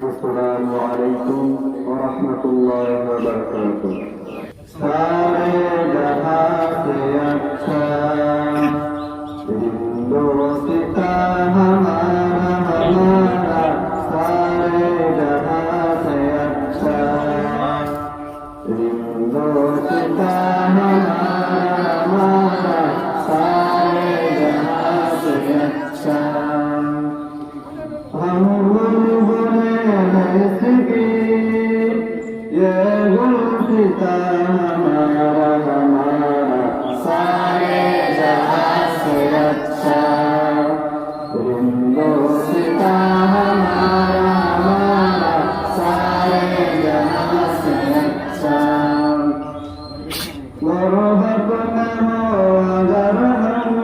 السلام عليكم ورحمة الله وبركاته. सारे जहां से अच्छा हिंदुस्ता हमारा सारे जहां से अच्छा हिंदुस्ता हमारा सारे जहां से अच्छा हम ये गुलसिता हमारा सारे जहां से अच्छा हिंदुस्ता हमारा सारे जहां से अच्छा गुरबत में हो अगर हम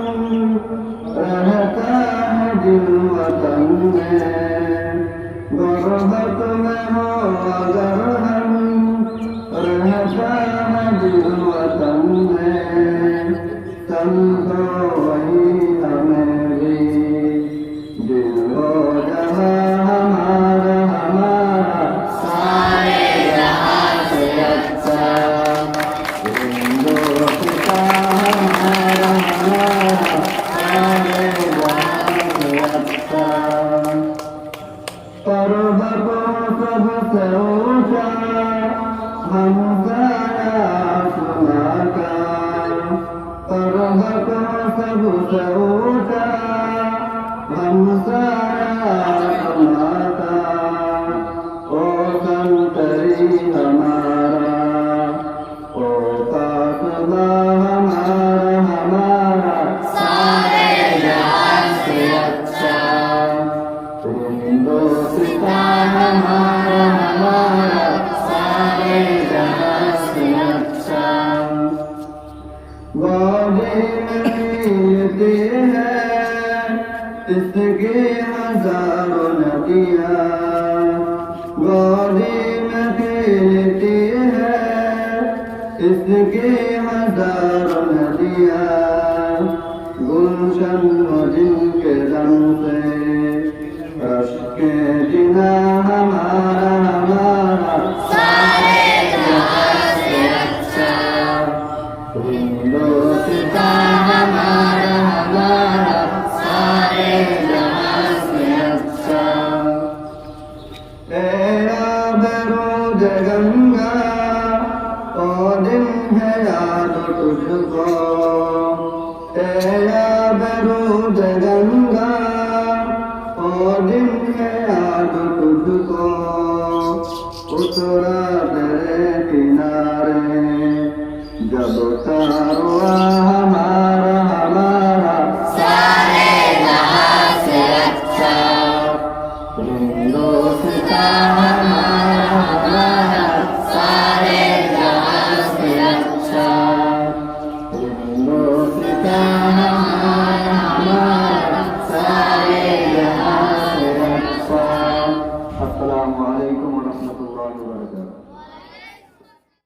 रहता है दिल वतन में गुरबत में हो अगर हम रहता है दिल वतन में समझो वही हमें भी दिल हो जहाँ हमारा सारे जहाँ से अच्छा हिंदुस्ता हमारा सारे जहाँ से अच्छा पर्वतों सबसे ऊंचा हमसाया आसमां का पर्वतों सबसे ऊंचा हमसाया आसमां का ओ संतरी हमारा ओ कासबा हमारा सारे जहां से अच्छा हिंदुस्ता हमारा सारे जहां से अच्छा गोदी में खिलती है इसकी हजारों नदियाँ गोदी में खिलती है इसकी हजारों नदियाँ गुलशन जिनके रंग से के जिना हमारा सारे जहां से अच्छा हिंदुस्ता हमारा सारे जहां से अच्छा तेरा बरूद गंगा ओ दिन है याद तुझको तेरा बरूद गंगा ओ दिन है याद तुझको उतरा तेरे किनारे जब तारा